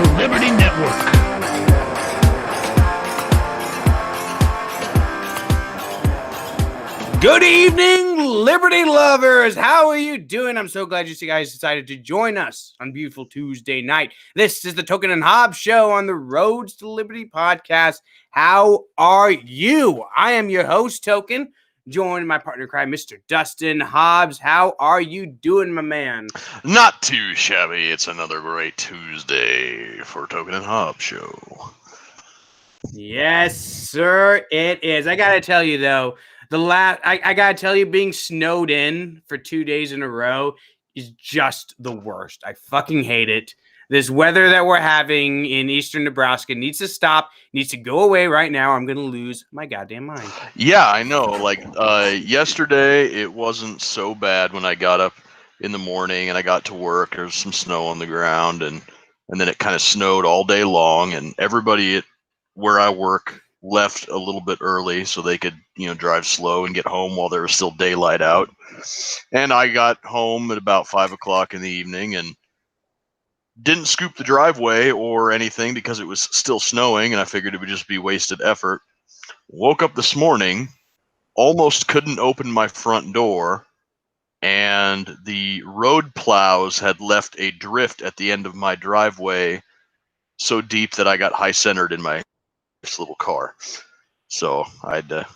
the Liberty Network. Good evening, Liberty lovers. How are you doing? I'm so glad you guys decided to join us on beautiful Tuesday night. This is the Token and Hobbs show on the Roads to Liberty podcast. How are you? I am your host, Token, joined my partner in crime, Mr. Dustin Hobbs. How are you doing, my man? Not too shabby. It's another great Tuesday for Token and Hobbs show. Yes, sir, it is. I gotta tell you though, I gotta tell you, being snowed in for 2 days in a row is just the worst. I fucking hate it. This weather that we're having in eastern Nebraska needs to stop, needs to go away right now. I'm gonna lose my goddamn mind. Yeah, I know. Like yesterday, it wasn't so bad when I got up in the morning and I got to work. There was some snow on the ground, and then it kind of snowed all day long, and everybody at where I work left a little bit early so they could, drive slow and get home while there was still daylight out. And I got home at about 5 o'clock in the evening and didn't scoop the driveway or anything because it was still snowing, and I figured it would just be wasted effort. Woke up this morning, almost couldn't open my front door, and the road plows had left a drift at the end of my driveway so deep that I got high centered in my little car. So I had to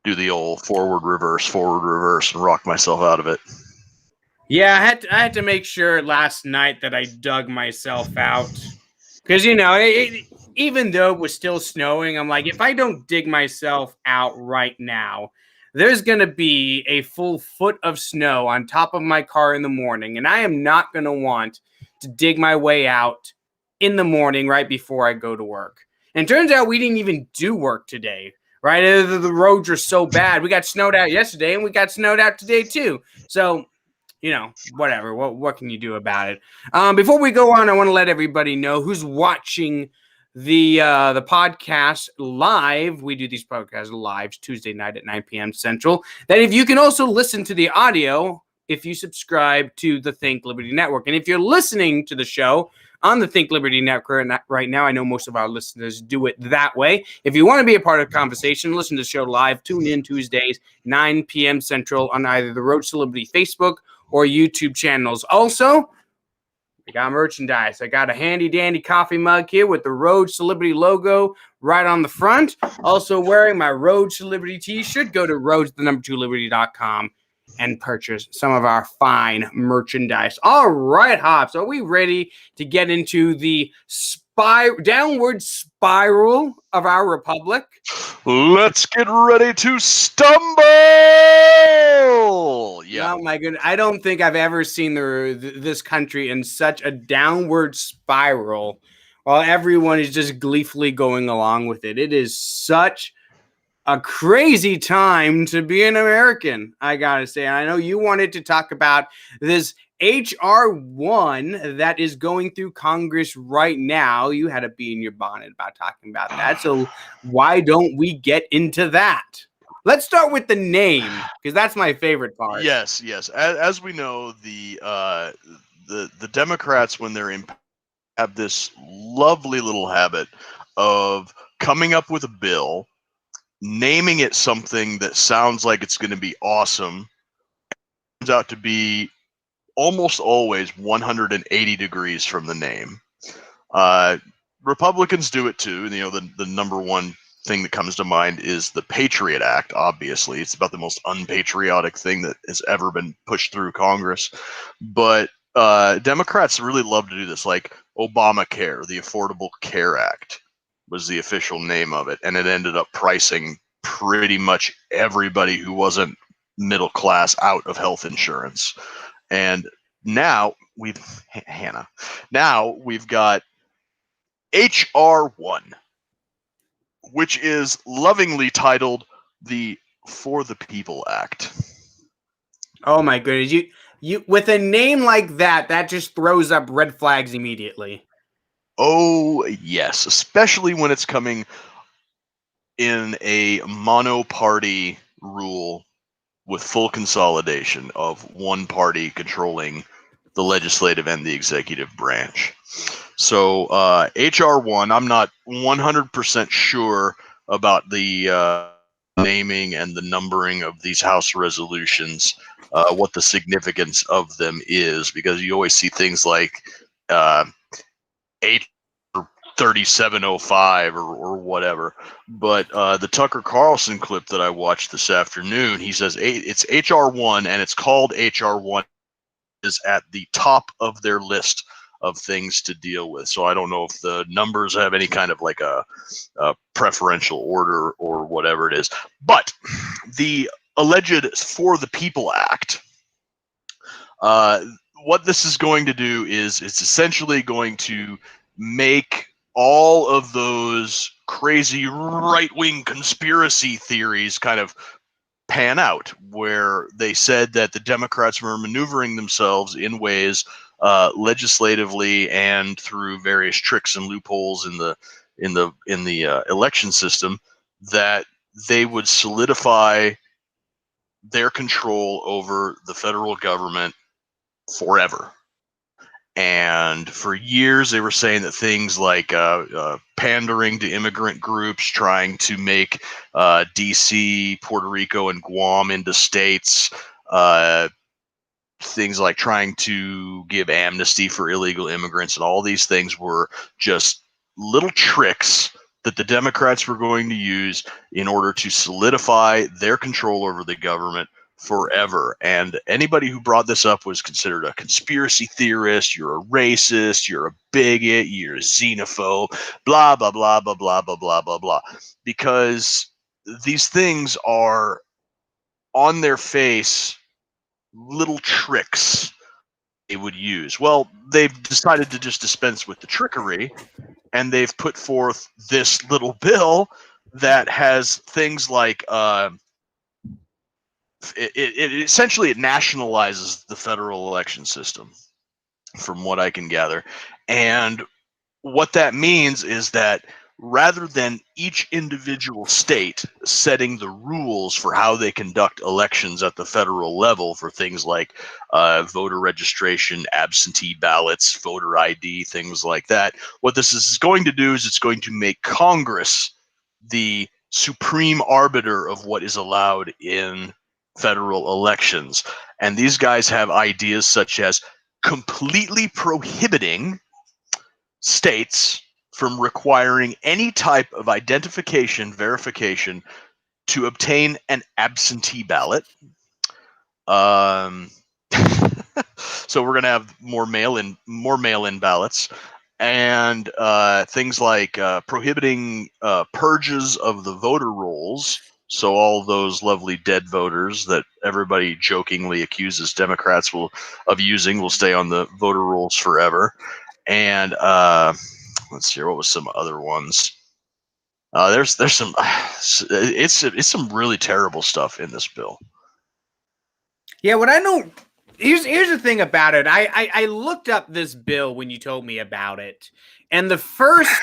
do the old forward reverse, and rock myself out of it. Yeah, I had to make sure last night that I dug myself out. Because, even though it was still snowing, I'm like, if I don't dig myself out right now, there's going to be a full foot of snow on top of my car in the morning. And I am not going to want to dig my way out in the morning right before I go to work. And turns out we didn't even do work today, right? The roads are so bad. We got snowed out yesterday and we got snowed out today too. So, whatever. What can you do about it? Before we go on, I want to let everybody know who's watching the podcast live. We do these podcasts live Tuesday night at 9 p.m. Central. That if you can also listen to the audio if you subscribe to the Think Liberty Network. And if you're listening to the show on the Think Liberty Network right now, I know most of our listeners do it that way. If you want to be a part of the conversation, listen to the show live. Tune in Tuesdays, 9 p.m. Central on either the Road to Liberty Facebook or YouTube channels. Also, we got merchandise. I got a handy-dandy coffee mug here with the Road to Liberty logo right on the front. Also wearing my Road to Liberty t-shirt. Go to roads2liberty.com and purchase some of our fine merchandise. All right, Hobbs, are we ready to get into the downward spiral of our republic? Let's get ready to stumble! Yeah. Oh my goodness, I don't think I've ever seen this country in such a downward spiral while everyone is just gleefully going along with it. It is such a crazy time to be an American, I gotta say. I know you wanted to talk about this H.R. 1 that is going through Congress right now. You had a bee in your bonnet about talking about that. So why don't we get into that? Let's start with the name, because that's my favorite part. Yes. As we know, the Democrats, when they're in, have this lovely little habit of coming up with a bill, naming it something that sounds like it's going to be awesome, turns out to be almost always 180 degrees from the name. Republicans do it too. The number one thing that comes to mind is the Patriot Act. Obviously, it's about the most unpatriotic thing that has ever been pushed through Congress. But Democrats really love to do this, like Obamacare, the Affordable Care Act was the official name of it, and it ended up pricing pretty much everybody who wasn't middle class out of health insurance. And now we've got H.R. 1, which is lovingly titled the For the People Act. Oh my goodness. You with a name like that just throws up red flags immediately. Oh, yes, especially when it's coming in a mono-party rule with full consolidation of one party controlling the legislative and the executive branch. So HR1, I'm not 100% sure about the naming and the numbering of these House resolutions, what the significance of them is, because you always see things like H 3705 or whatever. But the Tucker Carlson clip that I watched this afternoon, he says it's HR1 and it's called HR1 is at the top of their list of things to deal with. So I don't know if the numbers have any kind of like a preferential order or whatever it is. But the alleged For the People Act, what this is going to do is it's essentially going to make all of those crazy right-wing conspiracy theories kind of pan out, where they said that the Democrats were maneuvering themselves in ways legislatively and through various tricks and loopholes in the election system, that they would solidify their control over the federal government forever. And for years, they were saying that things like pandering to immigrant groups, trying to make D.C., Puerto Rico, and Guam into states, things like trying to give amnesty for illegal immigrants, and all these things were just little tricks that the Democrats were going to use in order to solidify their control over the government forever. And anybody who brought this up was considered a conspiracy theorist, you're a racist, you're a bigot, you're a xenophobe, blah, blah, blah, blah, blah, blah, blah, blah, blah. Because these things are on their face little tricks they would use. Well, they've decided to just dispense with the trickery, and they've put forth this little bill that has things like it essentially it nationalizes the federal election system, from what I can gather. And what that means is that rather than each individual state setting the rules for how they conduct elections at the federal level for things like voter registration, absentee ballots, voter ID, things like that, what this is going to do is it's going to make Congress the supreme arbiter of what is allowed in federal elections. And these guys have ideas such as completely prohibiting states from requiring any type of identification verification to obtain an absentee ballot. So we're going to have more mail-in ballots, and things like prohibiting purges of the voter rolls. So all those lovely dead voters that everybody jokingly accuses Democrats of using will stay on the voter rolls forever. And let's see, what was some other ones? There's some it's some really terrible stuff in this bill. Yeah, what I don't here's the thing about it. I looked up this bill when you told me about it, and the first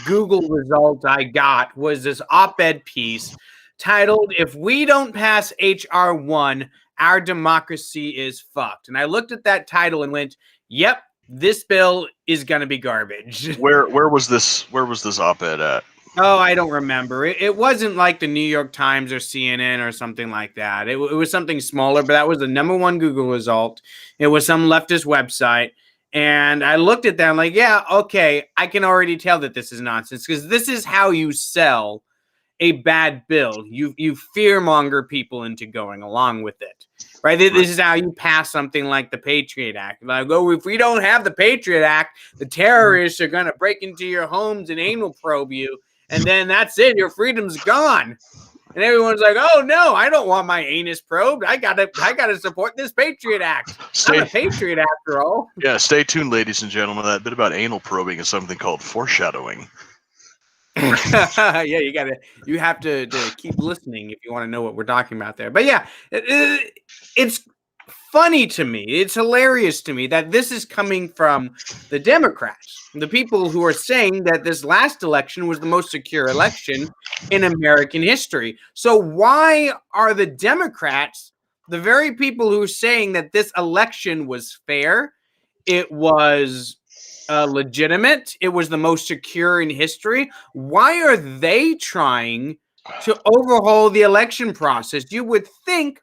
Google result I got was this op-ed piece titled "If We Don't Pass HR 1, Our Democracy is Fucked." And I looked at that title and went, "Yep, this bill is going to be garbage." Where was this op-ed at? Oh, I don't remember. It wasn't like the New York Times or CNN or something like that. It was something smaller, but that was the #1 Google result. It was some leftist website. And I looked at that and like, yeah, okay, I can already tell that this is nonsense, because this is how you sell a bad bill. You fearmonger people into going along with it. Right? This is how you pass something like the Patriot Act. Like, oh, if we don't have the Patriot Act, the terrorists are going to break into your homes and anal probe you. And then that's it. Your freedom's gone. And everyone's like, "Oh no, I don't want my anus probed. I gotta support this Patriot Act. I'm a patriot after all." Yeah, stay tuned, ladies and gentlemen. That bit about anal probing is something called foreshadowing. Yeah, you have to keep listening if you want to know what we're talking about there. But yeah, it's funny to me. It's hilarious to me that this is coming from the Democrats, the people who are saying that this last election was the most secure election in American history. So why are the Democrats, the very people who are saying that this election was fair, it was legitimate. It was the most secure in history. Why are they trying to overhaul the election process? You would think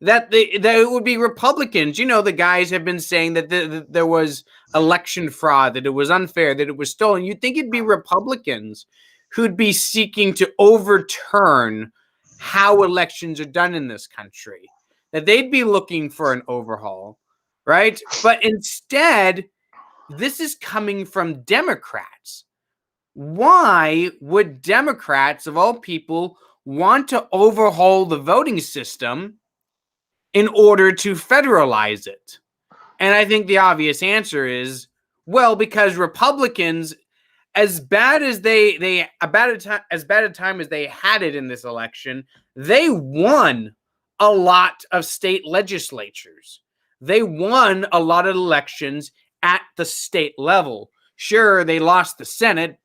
that it would be Republicans. You know, the guys have been saying that there was election fraud, that it was unfair, that it was stolen. You'd think it'd be Republicans who'd be seeking to overturn how elections are done in this country, that they'd be looking for an overhaul, right? But instead, this is coming from Democrats. Why would Democrats, of all people, want to overhaul the voting system in order to federalize it? And I think the obvious answer is, well, because Republicans, as bad a time as they had it in this election, they won a lot of state legislatures. They won a lot of elections at the state level. Sure, they lost the Senate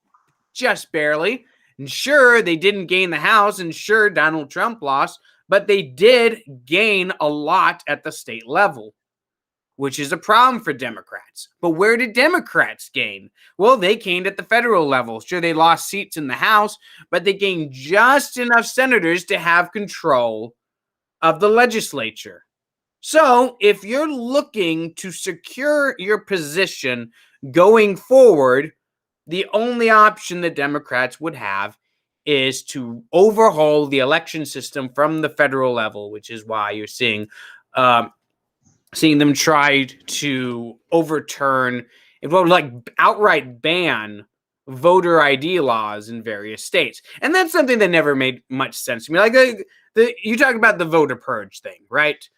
just barely. And sure, they didn't gain the House. And sure, Donald Trump lost. But they did gain a lot at the state level, which is a problem for Democrats. But where did Democrats gain? Well, they gained at the federal level. Sure, they lost seats in the House, but they gained just enough senators to have control of the legislature. So if you're looking to secure your position going forward, the only option that Democrats would have is to overhaul the election system from the federal level, which is why you're seeing them try to overturn, like outright ban voter ID laws in various states. And that's something that never made much sense to me. Like you talk about the voter purge thing, right?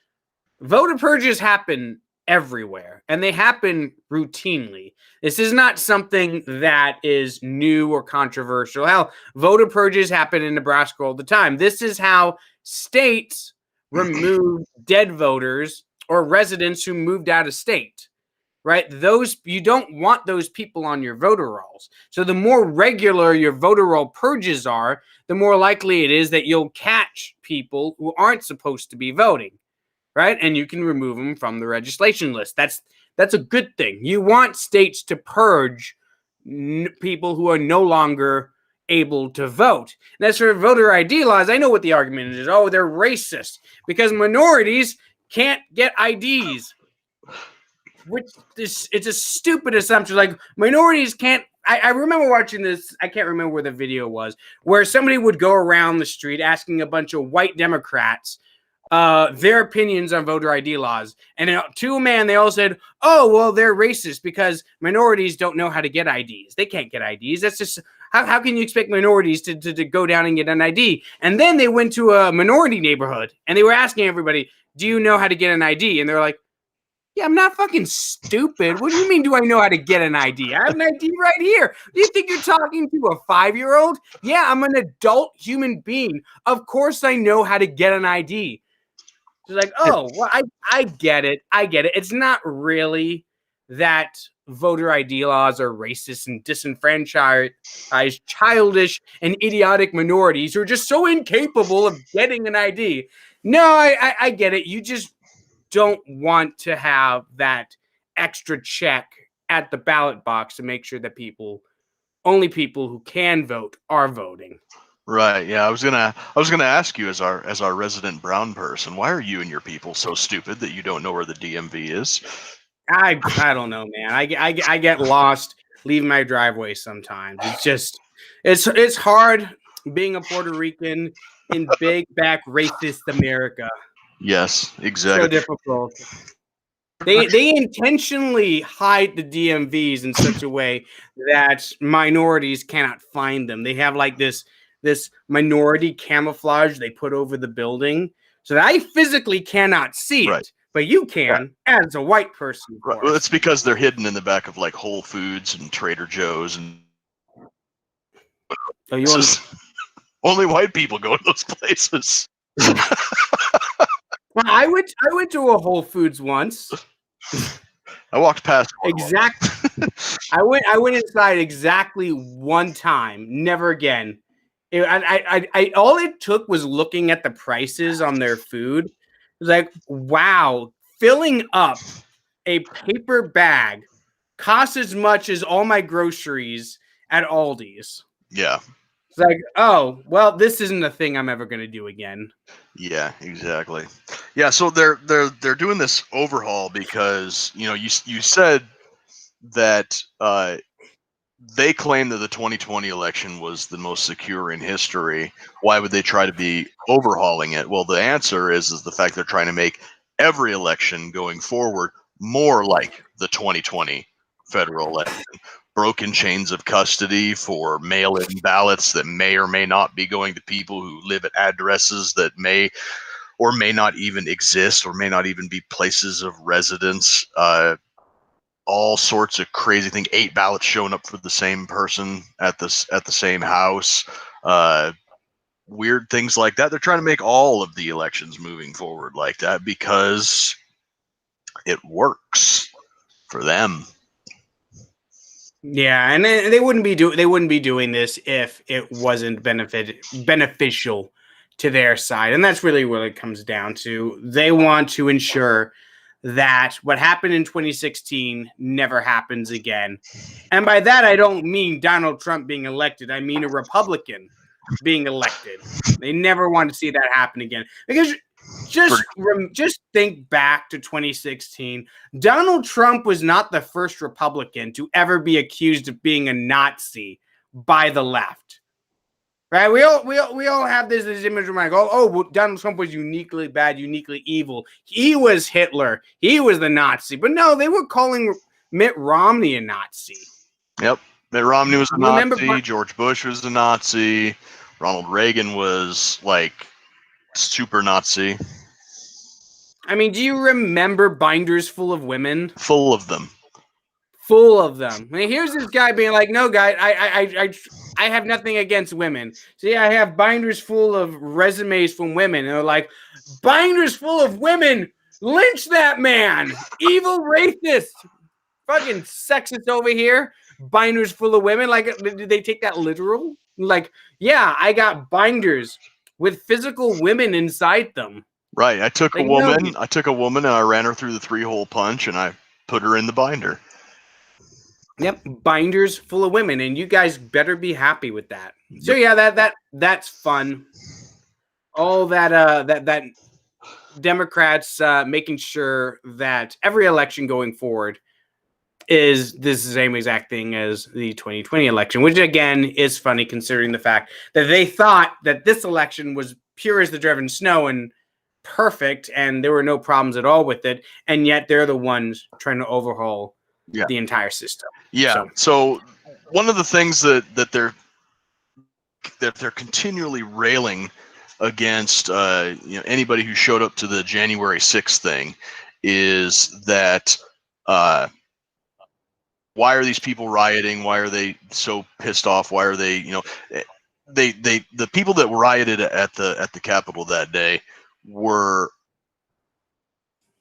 Voter purges happen everywhere, and they happen routinely. This is not something that is new or controversial. Hell, voter purges happen in Nebraska all the time. This is how states remove dead voters or residents who moved out of state, right? You don't want those people on your voter rolls. So the more regular your voter roll purges are, the more likely it is that you'll catch people who aren't supposed to be voting, right? And you can remove them from the registration list. That's a good thing. You want states to purge people who are no longer able to vote. And as for voter ID laws, I know what the argument is. Oh, they're racist because minorities can't get IDs. It's a stupid assumption. Like minorities can't. I remember watching this. I can't remember where the video was, where somebody would go around the street asking a bunch of white Democrats their opinions on voter ID laws. And to a man, they all said, oh, well, they're racist because minorities don't know how to get IDs. They can't get IDs. That's just, how can you expect minorities to go down and get an ID? And then they went to a minority neighborhood and they were asking everybody, do you know how to get an ID? And they're like, yeah, I'm not fucking stupid. What do you mean, do I know how to get an ID? I have an ID right here. Do you think you're talking to a 5-year-old? Yeah, I'm an adult human being. Of course I know how to get an ID. It's like, oh, well, I get it. I get it. It's not really that voter ID laws are racist and disenfranchise childish and idiotic minorities who are just so incapable of getting an ID. No, I get it. You just don't want to have that extra check at the ballot box to make sure that only people who can vote are voting. Right. Yeah. I was gonna ask you as our resident brown person, why are you and your people so stupid that you don't know where the DMV is? I don't know, man. I get lost leaving my driveway sometimes. It's just it's hard being a Puerto Rican in big back racist America. Yes, exactly. So difficult. They intentionally hide the DMVs in such a way that minorities cannot find them. They have like this minority camouflage they put over the building so that I physically cannot see it. Right. But you can, as a white person. Right. Well, it's because they're hidden in the back of like Whole Foods and Trader Joe's and only white people go to those places. I went to a Whole Foods once. I walked past exactly. I went inside exactly one time. Never again. All it took was looking at the prices on their food. It was like, wow, filling up a paper bag costs as much as all my groceries at Aldi's. Yeah. It's like, oh, well, this isn't a thing I'm ever going to do again. Yeah, exactly. Yeah, so they're doing this overhaul because you said that they claim that the 2020 election was the most secure in history. Why would they try to be overhauling it? Well, the answer is the fact they're trying to make every election going forward more like the 2020 federal election. Broken chains of custody for mail-in ballots that may or may not be going to people who live at addresses that may or may not even exist or may not even be places of residence. All sorts of crazy things. 8 ballots showing up for the same person at the same house. Weird things like that. They're trying to make all of the elections moving forward like that because it works for them. Yeah, and they wouldn't be doing this if it wasn't beneficial to their side, and that's really what it comes down to. They want to ensure that what happened in 2016 never happens again, and by that I don't mean Donald Trump being elected. I mean a Republican being elected. They never want to see that happen again because. Just think back to 2016. Donald Trump was not the first Republican to ever be accused of being a Nazi by the left. Right? We all have this image of like, well, Donald Trump was uniquely bad, uniquely evil. He was Hitler. He was the Nazi. But no, they were calling Mitt Romney a Nazi. Yep. Mitt Romney was a Nazi. George Bush was a Nazi. Ronald Reagan was like super Nazi. I mean, do you remember binders full of women? Full of them. Full of them. I mean, here's this guy being like, no, guy, I have nothing against women. See, I have binders full of resumes from women. And they're like, binders full of women, lynch that man. Evil racist. Fucking sexist over here. Binders full of women. Like, did they take that literal? Like, yeah, I got binders with physical women inside them. Right. I took a woman and I ran her through the 3-hole punch and I put her in the binder. Yep, binders full of women, and you guys better be happy with that. So yeah, that's fun. All that Democrats making sure that every election going forward is this same exact thing as the 2020 election, which again is funny considering the fact that they thought that this election was pure as the driven snow and perfect, and there were no problems at all with it, and yet they're the ones trying to overhaul the entire system. Yeah. So one of the things that they're continually railing against anybody who showed up to the January 6th thing is that why are these people rioting? Why are they so pissed off? Why are they the people that rioted at the Capitol that day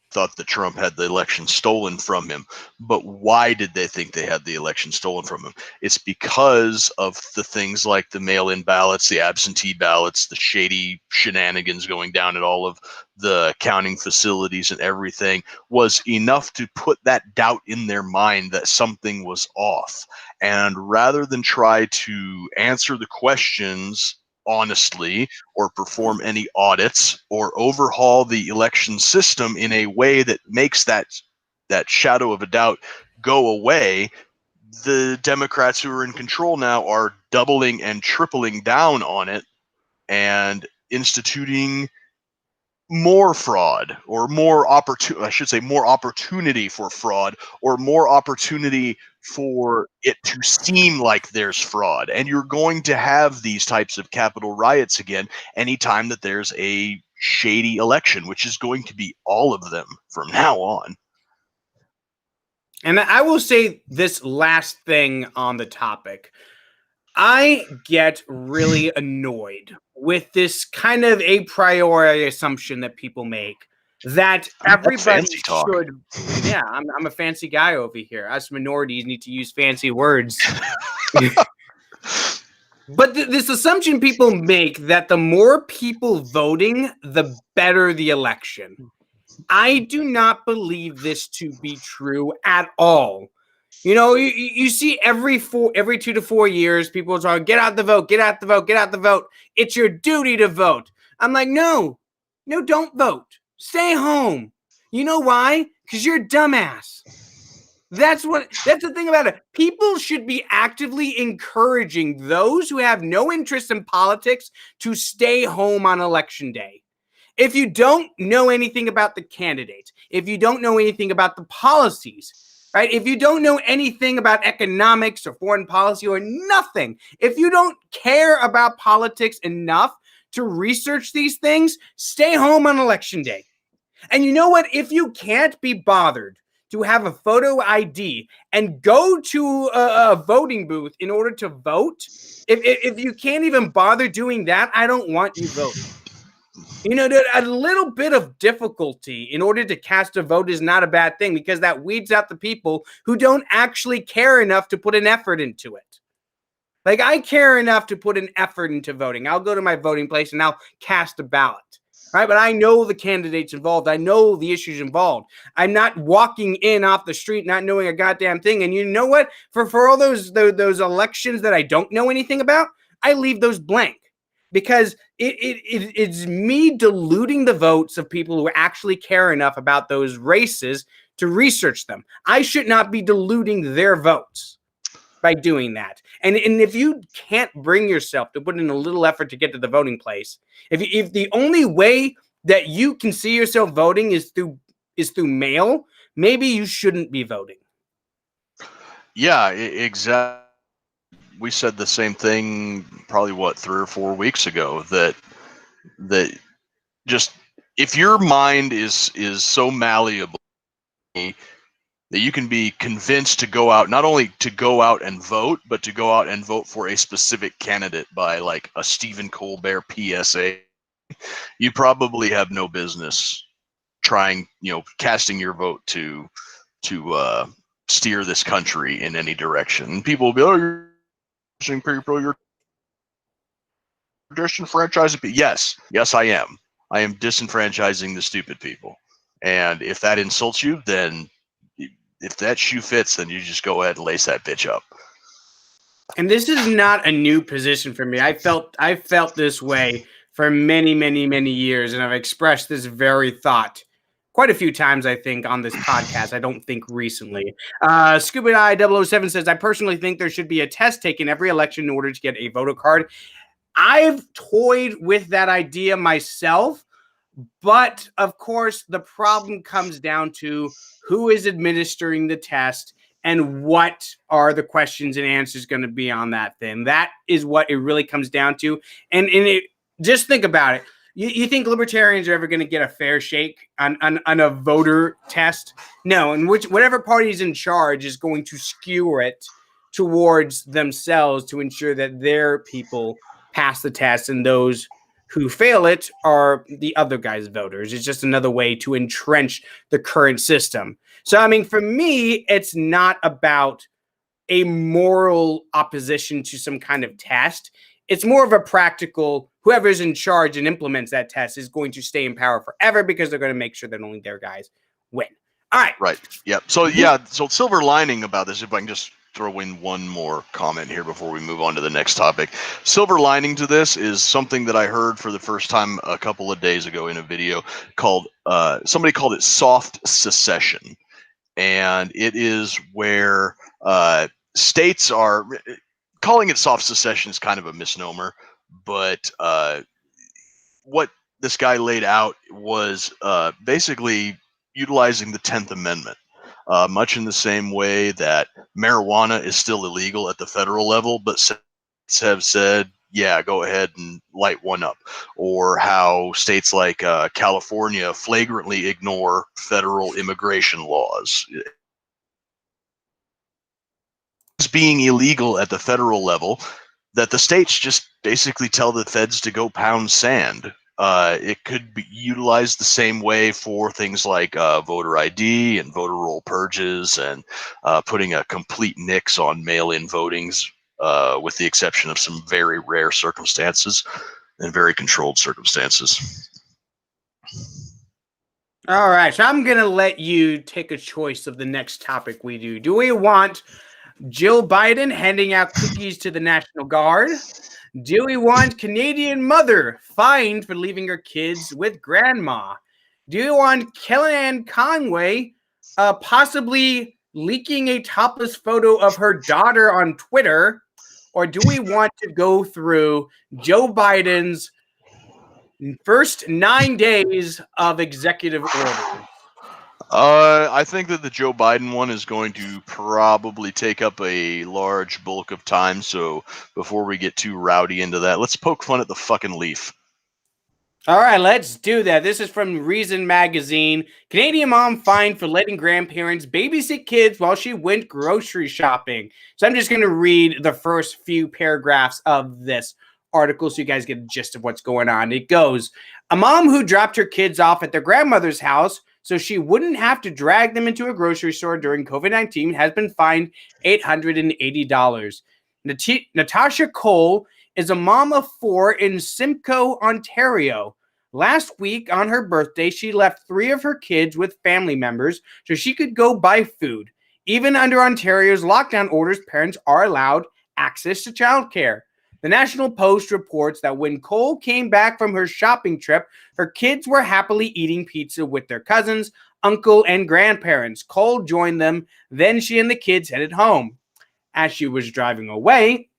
thought that Trump had the election stolen from him. But why did they think they had the election stolen from him? It's because of the things like the mail-in ballots, the absentee ballots, the shady shenanigans going down at all of the counting facilities and everything was enough to put that doubt in their mind that something was off. And rather than try to answer the questions honestly, or perform any audits, or overhaul the election system in a way that makes that shadow of a doubt go away, the Democrats who are in control now are doubling and tripling down on it and instituting more fraud or more opportunity for fraud or more opportunity for it to seem like there's fraud. And you're going to have these types of Capitol riots again anytime that there's a shady election, which is going to be all of them from now on. And I will say this last thing on the topic. I get really annoyed with this kind of a priori assumption that people make that everybody should. Yeah, I'm a fancy guy over here. Us minorities need to use fancy words. But this assumption people make that the more people voting, the better the election. I do not believe this to be true at all. You know, you see every 2 to 4 years, people are talking, get out the vote, get out the vote, get out the vote. It's your duty to vote. I'm like, no, don't vote. Stay home. You know why? Because you're a dumbass. That's the thing about it. People should be actively encouraging those who have no interest in politics to stay home on election day. If you don't know anything about the candidates, if you don't know anything about the policies, right? If you don't know anything about economics or foreign policy or nothing, if you don't care about politics enough to research these things, stay home on election day. And you know what? If you can't be bothered to have a photo ID and go to a voting booth in order to vote, if you can't even bother doing that, I don't want you voting. You know, a little bit of difficulty in order to cast a vote is not a bad thing, because that weeds out the people who don't actually care enough to put an effort into it. Like, I care enough to put an effort into voting. I'll go to my voting place and I'll cast a ballot. Right, but I know the candidates involved. I know the issues involved. I'm not walking in off the street not knowing a goddamn thing. And you know what? For all those elections that I don't know anything about, I leave those blank, because it's me diluting the votes of people who actually care enough about those races to research them. I should not be diluting their votes by doing that. And if you can't bring yourself to put in a little effort to get to the voting place, if the only way that you can see yourself voting is through mail, maybe you shouldn't be voting. Yeah, exactly. We said the same thing probably 3 or 4 weeks ago, that just, if your mind is so malleable that you can be convinced to go out, not only to go out and vote, but to go out and vote for a specific candidate by like a Stephen Colbert PSA, you probably have no business trying, casting your vote to steer this country in any direction. People will be, oh, you're people, you're disenfranchising people. Yes, I am. I am disenfranchising the stupid people. And if that insults you, then if that shoe fits, then you just go ahead and lace that bitch up. And this is not a new position for me. I felt this way for many, many, many years, and I've expressed this very thought quite a few times, I think, on this podcast. I don't think recently. Scuba Eye 007 says, I personally think there should be a test taken every election in order to get a voter card. I've toyed with that idea myself, but of course, the problem comes down to who is administering the test and what are the questions and answers going to be on that thing. That is what it really comes down to. And just think about it. You think libertarians are ever going to get a fair shake on a voter test? No, and whatever party is in charge is going to skew it towards themselves to ensure that their people pass the test, and those who fail it are the other guy's voters. It's just another way to entrench the current system. So, I mean, for me, it's not about a moral opposition to some kind of test. It's more of a practical, whoever's in charge and implements that test is going to stay in power forever, because they're going to make sure that only their guys win. All right. Right. Yep. So, so silver lining about this, if I can just throw in one more comment here before we move on to the next topic. Silver lining to this is something that I heard for the first time a couple of days ago in a video called, somebody called it soft secession. And it is where states are, calling it soft secession is kind of a misnomer, but what this guy laid out was basically utilizing the 10th Amendment. Much in the same way that marijuana is still illegal at the federal level, but states have said, yeah, go ahead and light one up. Or how states like California flagrantly ignore federal immigration laws. It's being illegal at the federal level, that the states just basically tell the feds to go pound sand. It could be utilized the same way for things like voter ID and voter roll purges, and putting a complete nix on mail-in votings, with the exception of some very rare circumstances and very controlled circumstances. All right, so I'm going to let you take a choice of the next topic we do. Do we want Jill Biden handing out cookies to the National Guard? Do we want Canadian mother fined for leaving her kids with grandma? Do you want Kellyann Conway possibly leaking a topless photo of her daughter on Twitter? Or do we want to go through Joe Biden's first 9 days of executive orders? I think that the Joe Biden one is going to probably take up a large bulk of time. So before we get too rowdy into that, let's poke fun at the fucking leaf. All right, let's do that. This is from Reason Magazine. Canadian mom fined for letting grandparents babysit kids while she went grocery shopping. So I'm just going to read the first few paragraphs of this article so you guys get a gist of what's going on. It goes, a mom who dropped her kids off at their grandmother's house so she wouldn't have to drag them into a grocery store during COVID-19 has been fined $880. Natasha Cole is a mom of 4 in Simcoe, Ontario. Last week on her birthday, she left 3 of her kids with family members so she could go buy food. Even under Ontario's lockdown orders, parents are allowed access to childcare. The National Post reports that when Cole came back from her shopping trip, her kids were happily eating pizza with their cousins, uncle, and grandparents. Cole joined them. Then she and the kids headed home. As she was driving away,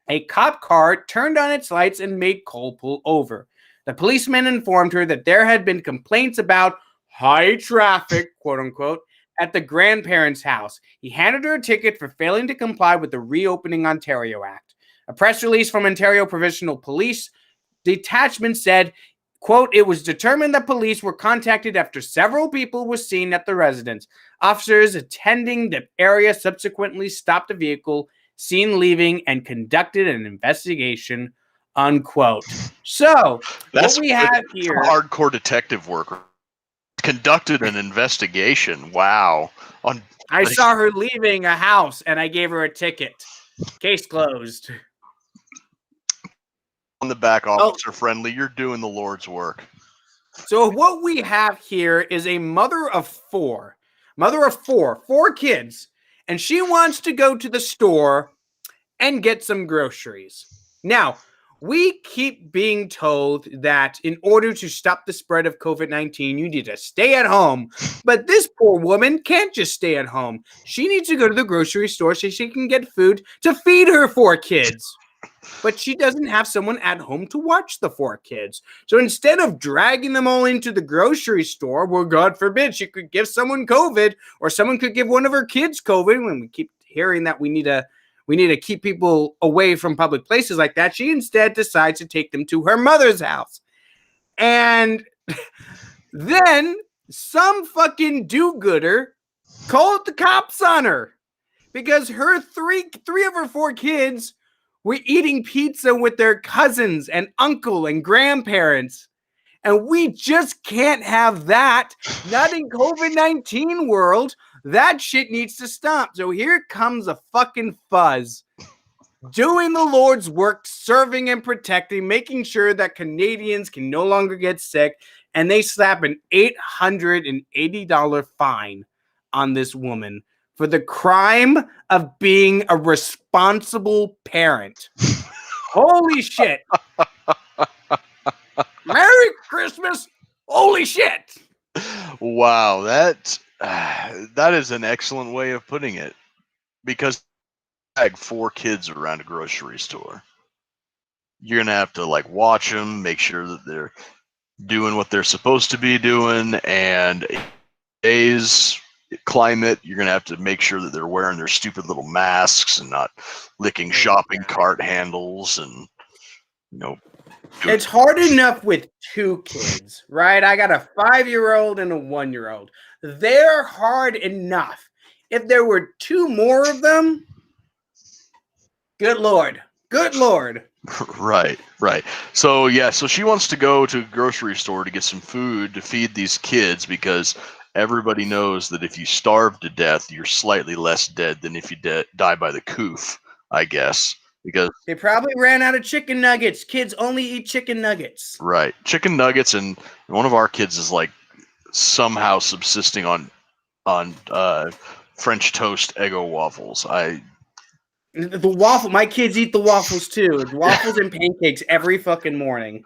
a cop car turned on its lights and made Cole pull over. The policeman informed her that there had been complaints about high traffic, quote unquote, at the grandparents' house. He handed her a ticket for failing to comply with the Reopening Ontario Act. A press release from Ontario Provincial Police Detachment said, quote, it was determined that police were contacted after several people were seen at the residence. Officers attending the area subsequently stopped the vehicle seen leaving and conducted an investigation, unquote. So That's what we have here, hardcore detective work. Conducted an investigation. Wow. I saw her leaving a house and I gave her a ticket. Case closed. On the back, officer friendly. You're doing the Lord's work. So what we have here is a mother of 4 kids, and she wants to go to the store and get some groceries. Now, we keep being told that in order to stop the spread of COVID-19, you need to stay at home. But this poor woman can't just stay at home. She needs to go to the grocery store so she can get food to feed her 4 kids. But she doesn't have someone at home to watch the 4 kids. So instead of dragging them all into the grocery store, well, God forbid, she could give someone COVID, or someone could give one of her kids COVID. When we keep hearing that we need to keep people away from public places like that, she instead decides to take them to her mother's house. And then some fucking do-gooder called the cops on her because her three of her 4 kids were eating pizza with their cousins and uncle and grandparents. And we just can't have that. Not in COVID-19 world. That shit needs to stop. So here comes a fucking fuzz doing the Lord's work, serving and protecting, making sure that Canadians can no longer get sick. And they slap an $880 fine on this woman for the crime of being a responsible parent. Holy shit. Merry Christmas. Holy shit. Wow, that is an excellent way of putting it. Because drag 4 kids around a grocery store, you're gonna have to watch them, make sure that they're doing what they're supposed to be doing, and today's climate, you're gonna have to make sure that they're wearing their stupid little masks and not licking shopping cart handles, and it's hard enough with 2 kids, right? I got a 5-year-old and a 1-year-old. They're hard enough. If there were 2 more of them, good Lord. Right. So she wants to go to a grocery store to get some food to feed these kids, because everybody knows that if you starve to death, you're slightly less dead than if you die by the coof, I guess. Because they probably ran out of chicken nuggets. Kids only eat chicken nuggets. Right. Chicken nuggets, and one of our kids is somehow subsisting on French toast Eggo waffles. The waffle. My kids eat the waffles too. Waffles and pancakes every fucking morning.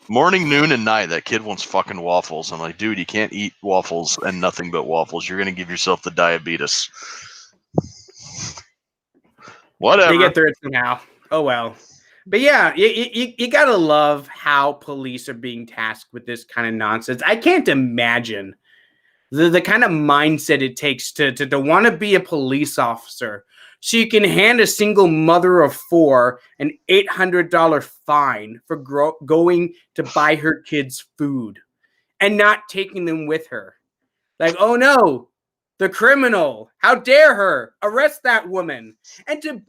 Morning, noon, and night. That kid wants fucking waffles. I'm like, dude, you can't eat waffles and nothing but waffles. You're gonna give yourself the diabetes. Whatever. They get through it somehow. Oh well. But yeah, you gotta love how police are being tasked with this kind of nonsense. I can't imagine the kind of mindset it takes to want to be a police officer. So you can hand a single mother of four an $800 fine for going to buy her kids food and not taking them with her. Like, oh no, the criminal. How dare her? Arrest that woman. And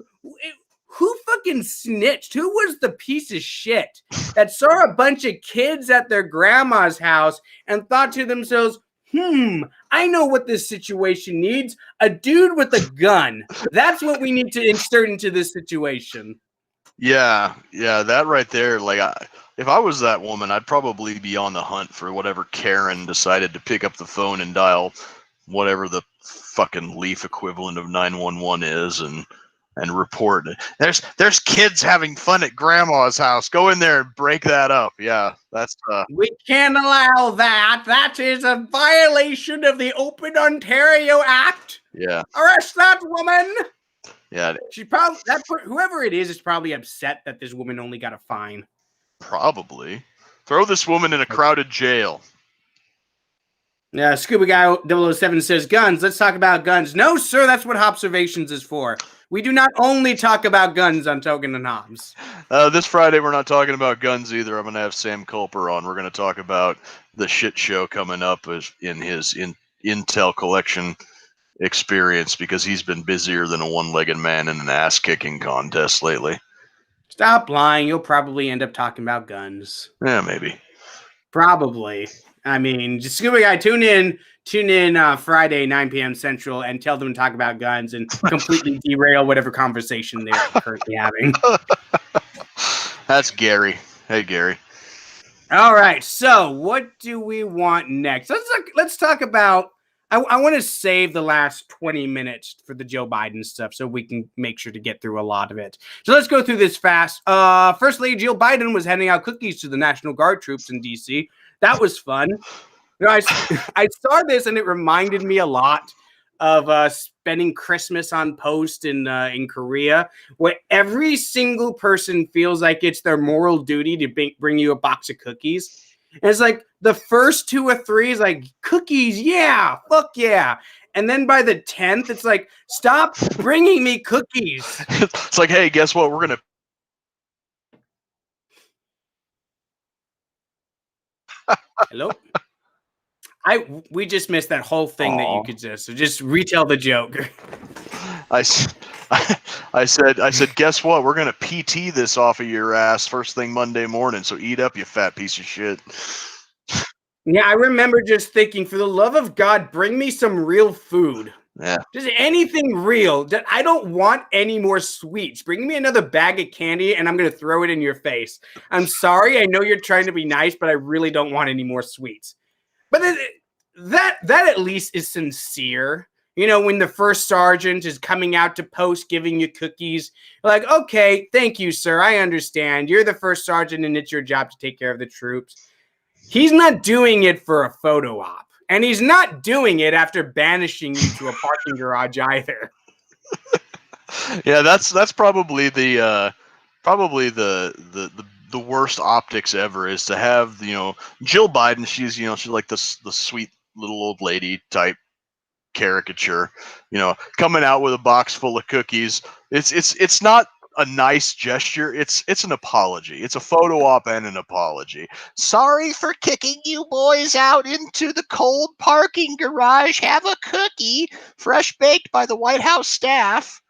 who fucking snitched? Who was the piece of shit that saw a bunch of kids at their grandma's house and thought to themselves, I know what this situation needs. A dude with a gun. That's what we need to insert into this situation. Yeah, that right there. Like, if I was that woman, I'd probably be on the hunt for whatever Karen decided to pick up the phone and dial whatever the fucking Leaf equivalent of 911 is and report it. There's kids having fun at grandma's house. Go in there and break that up. Yeah, that's we can't allow that. That is a violation of the Open Ontario Act. Yeah. Arrest that woman. Yeah. She probably whoever it is probably upset that this woman only got a fine. Probably. Throw this woman in a crowded jail. Yeah, Scuba Guy 007 says guns. Let's talk about guns. No, sir, that's what Observations is for. We do not only talk about guns on Token and Hobbs. This Friday, we're not talking about guns either. I'm going to have Sam Culper on. We're going to talk about the shit show coming up in his Intel collection experience because he's been busier than a one-legged man in an ass-kicking contest lately. Stop lying. You'll probably end up talking about guns. Yeah, maybe. Probably. I mean, just Scuba Guy, tune in Friday, 9 p.m. Central, and tell them to talk about guns and completely derail whatever conversation they're currently having. That's Gary. Hey, Gary. All right. So, what do we want next? Let's talk about. I want to save the last 20 minutes for the Joe Biden stuff so we can make sure to get through a lot of it. So let's go through this fast. Firstly, Jill Biden was handing out cookies to the National Guard troops in D.C. That was fun. You know, I saw this and it reminded me a lot of spending Christmas on post in Korea, where every single person feels like it's their moral duty to bring you a box of cookies. And it's like the first 2 or 3 is like cookies, yeah, fuck yeah. And then by the 10th, it's like, stop bringing me cookies. It's like, hey, guess what? We're gonna. Hello. We just missed that whole thing that you could just so just retell the joke. I said, guess what? We're gonna PT this off of your ass first thing Monday morning. So eat up, you fat piece of shit. Yeah, I remember just thinking, for the love of God, bring me some real food. Yeah, just anything real. I don't want any more sweets. Bring me another bag of candy, and I'm gonna throw it in your face. I'm sorry. I know you're trying to be nice, but I really don't want any more sweets. But that at least is sincere. You know, when the first sergeant is coming out to post giving you cookies, like, okay, thank you, sir. I understand. You're the first sergeant and it's your job to take care of the troops. He's not doing it for a photo op. And he's not doing it after banishing you to a parking garage either. Yeah, that's probably the worst optics ever is to have, you know, Jill Biden. She's like the sweet little old lady type caricature, you know, coming out with a box full of cookies. It's not a nice gesture. It's an apology. It's a photo op and an apology. Sorry for kicking you boys out into the cold parking garage. Have a cookie, fresh baked by the White House staff.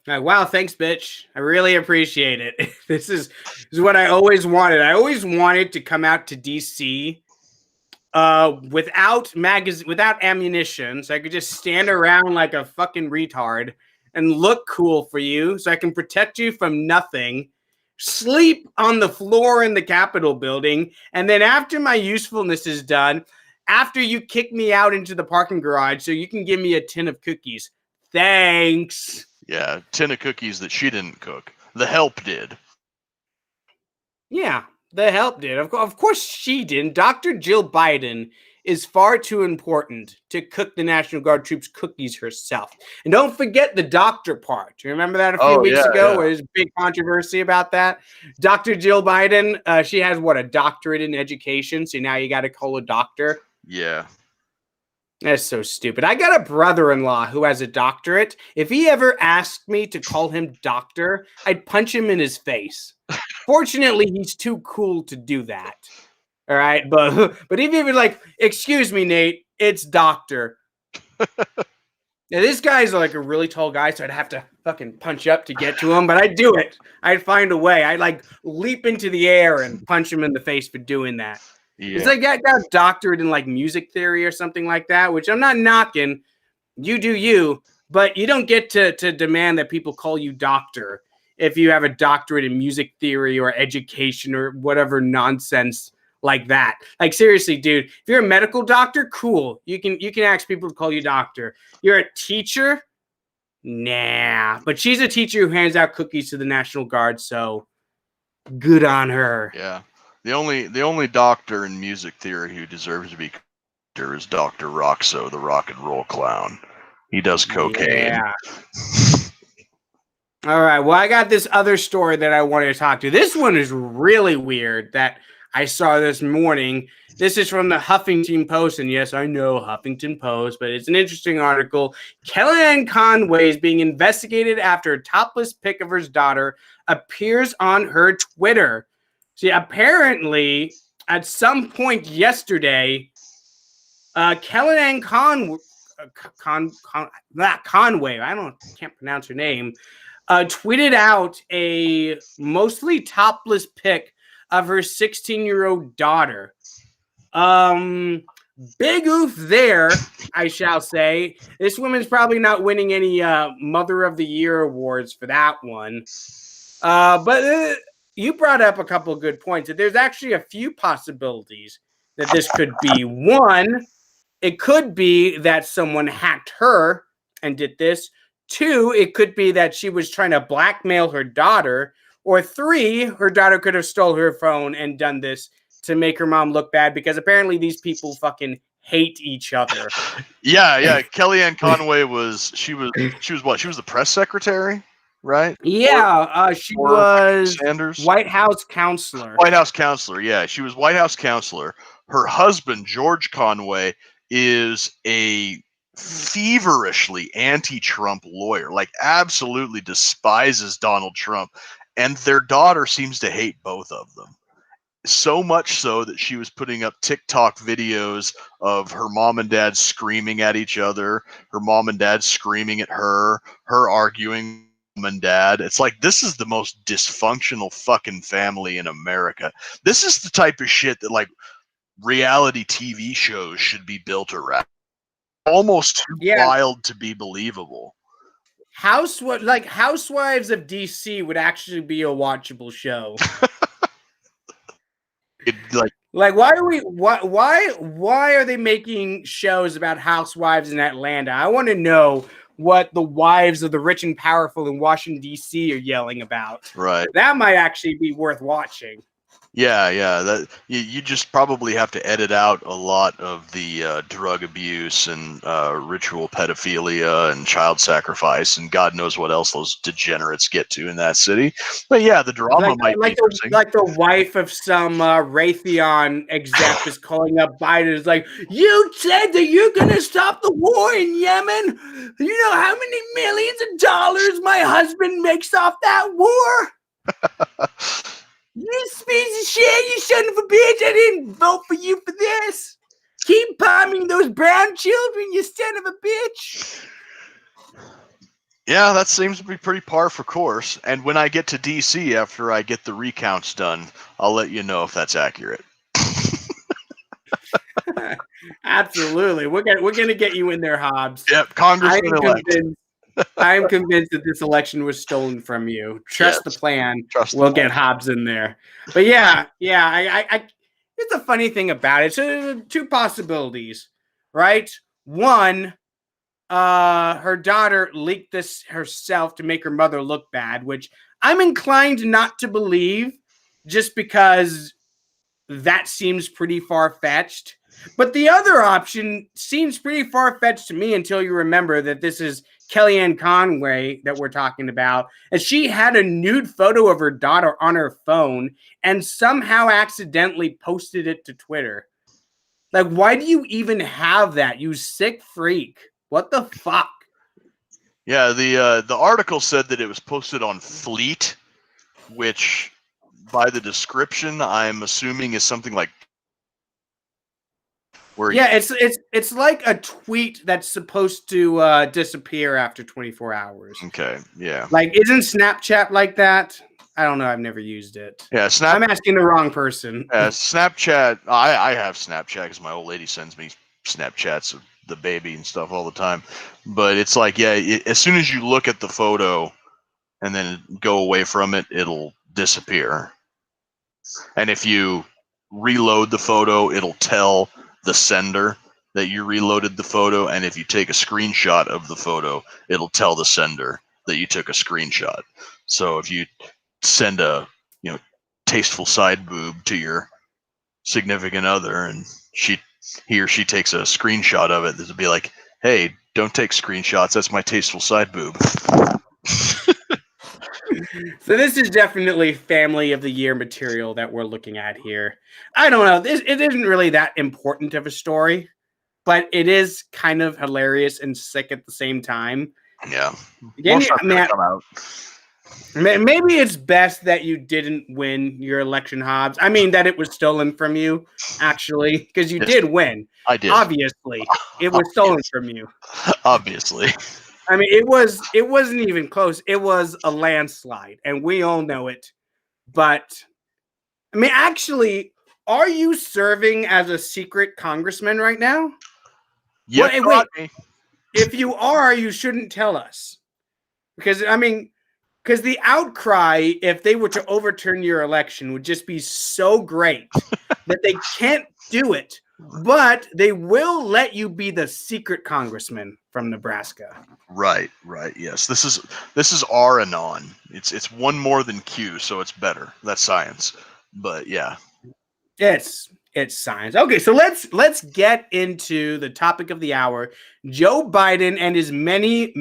Wow, thanks, bitch. I really appreciate it. This is what I always wanted. I always wanted to come out to DC without ammunition, so I could just stand around like a fucking retard and look cool for you, so I can protect you from nothing, sleep on the floor in the Capitol building, and then after my usefulness is done, after you kick me out into the parking garage so you can give me a tin of cookies. Thanks. Yeah, tin of cookies that she didn't cook. The help did. Yeah, the help did. Of course she didn't. Dr. Jill Biden is far too important to cook the National Guard troops cookies herself. And don't forget the doctor part. Do you remember that a few weeks ago where there's a big controversy about that? Dr. Jill Biden, she has a doctorate in education. So now you got to call a doctor. Yeah. That's so stupid. I got a brother-in-law who has a doctorate. If he ever asked me to call him doctor, I'd punch him in his face. Fortunately, he's too cool to do that. All right, but if you're like, excuse me, Nate, it's doctor. Now, this guy's like a really tall guy, so I'd have to fucking punch up to get to him, but I'd do it. I'd find a way. I'd like leap into the air and punch him in the face for doing that. Yeah. It's like that got a doctorate in like music theory or something like that, which I'm not knocking. You do you, but you don't get to demand that people call you doctor if you have a doctorate in music theory or education or whatever nonsense like that. Like seriously, dude, if you're a medical doctor, cool. You can ask people to call you doctor. You're a teacher? Nah. But she's a teacher who hands out cookies to the National Guard, so good on her. Yeah. The only doctor in music theory who deserves to be doctor is Dr. Roxo, the rock and roll clown. He does cocaine. Yeah. All right. Well, I got this other story that I wanted to talk to. This one is really weird that I saw this morning. This is from the Huffington Post. And yes, I know Huffington Post, but it's an interesting article. Kellyann Conway is being investigated after a topless pic of her daughter appears on her Twitter. See, apparently, at some point yesterday, Kellyann Conway, can't pronounce her name, tweeted out a mostly topless pic of her 16-year-old daughter. Big oof there, I shall say. This woman's probably not winning any Mother of the Year awards for that one. But you brought up a couple of good points. That there's actually a few possibilities that this could be. One, it could be that someone hacked her and did this. Two, it could be that she was trying to blackmail her daughter. Or three, her daughter could have stole her phone and done this to make her mom look bad because apparently these people fucking hate each other. Yeah. Kellyann Conway she was what? She was the press secretary, right? Yeah, she was Sanders? White House counselor. White House counselor, yeah. She was White House counselor. Her husband, George Conway, is a feverishly anti-Trump lawyer, like absolutely despises Donald Trump. And their daughter seems to hate both of them. So much so that she was putting up TikTok videos of her mom and dad screaming at each other, her mom and dad screaming at her arguing with mom and dad. It's like, this is the most dysfunctional fucking family in America. This is the type of shit that like reality TV shows should be built around. Almost too wild to be believable. Housewives of DC would actually be a watchable show. Why are they making shows about housewives in Atlanta? I want to know what the wives of the rich and powerful in Washington DC are yelling about. Right. That might actually be worth watching. Yeah. That you just probably have to edit out a lot of the drug abuse and ritual pedophilia and child sacrifice and God knows what else those degenerates get to in that city. But yeah, the drama might be interesting. Like the wife of some Raytheon exec is calling up Biden. It's like, you said that you're going to stop the war in Yemen. You know how many millions of dollars my husband makes off that war? You piece of shit, you son of a bitch. I didn't vote for you for this. Keep bombing those brown children, you son of a bitch. Yeah, that seems to be pretty par for course. And when I get to DC after I get the recounts done, I'll let you know if that's accurate. Absolutely. We're gonna get you in there, Hobbs. Yep, Congressman-elect. I am convinced that this election was stolen from you. Trust the plan. We'll get Hobbs in there. But yeah, I here's the funny thing about it. So two possibilities, right? One, her daughter leaked this herself to make her mother look bad, which I'm inclined not to believe, just because that seems pretty far-fetched. But the other option seems pretty far-fetched to me until you remember that this is Kellyann Conway that we're talking about. And she had a nude photo of her daughter on her phone and somehow accidentally posted it to Twitter. Like, why do you even have that, you sick freak? What the fuck? Yeah, the article said that it was posted on Fleet, which by the description I'm assuming is something like where Yeah, it's like a tweet that's supposed to disappear after 24 hours. Okay, yeah. Like, isn't Snapchat like that? I don't know. I've never used it. Yeah, I'm asking the wrong person. Snapchat. I have Snapchat because my old lady sends me Snapchats of the baby and stuff all the time. But it's like, yeah, as soon as you look at the photo and then go away from it, it'll disappear. And if you reload the photo, it'll tell the sender that you reloaded the photo. And if you take a screenshot of the photo, it'll tell the sender that you took a screenshot. So if you send a tasteful side boob to your significant other and he or she takes a screenshot of it, it'll be like, hey, don't take screenshots, that's my tasteful side boob. So this is definitely family of the year material that we're looking at here. I don't know. It isn't really that important of a story, but it is kind of hilarious and sick at the same time. Yeah. Maybe it's best that you didn't win your election, Hobbs. I mean, that it was stolen from you, actually, because you did win. I did. Obviously, it was stolen from you. Obviously. I mean, it wasn't even close. It was a landslide, and we all know it. But I mean, actually, are you serving as a secret congressman right now? Yeah. Wait. If you are, you shouldn't tell us. Because the outcry, if they were to overturn your election, would just be so great that they can't do it, but they will let you be the secret congressman from Nebraska. Right. Yes. This is R and on. It's one more than Q, so it's better. That's science. But yeah. It's science. Okay, so let's get into the topic of the hour. Joe Biden and his many,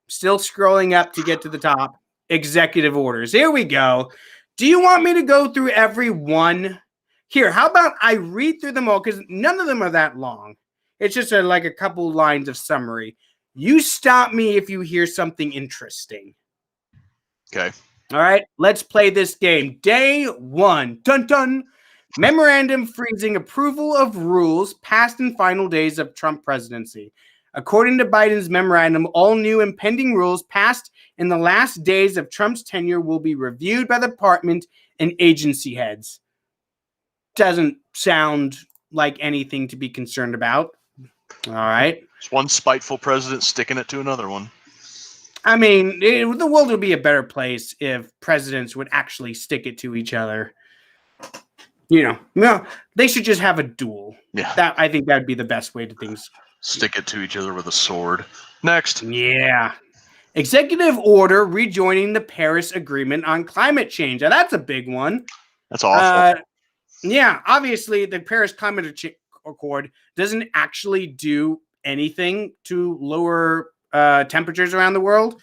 still scrolling up to get to the top, executive orders. Here we go. Do you want me to go through every one? Here, how about I read through them all, because none of them are that long. It's just like a couple lines of summary. You stop me if you hear something interesting. Okay. All right, let's play this game. Day 1. Dun dun. Memorandum freezing approval of rules passed in final days of Trump presidency. According to Biden's memorandum, all new impending rules passed in the last days of Trump's tenure will be reviewed by the department and agency heads. Doesn't sound like anything to be concerned about. All right. It's one spiteful president sticking it to another one. I mean, the world would be a better place if presidents would actually stick it to each other. No, they should just have a duel. Yeah. I think that'd be the best way to things. Stick it to each other with a sword. Next. Yeah. Executive order rejoining the Paris Agreement on climate change. Now, that's a big one. That's awful. Yeah, obviously, the Paris Climate Accord doesn't actually do anything to lower temperatures around the world.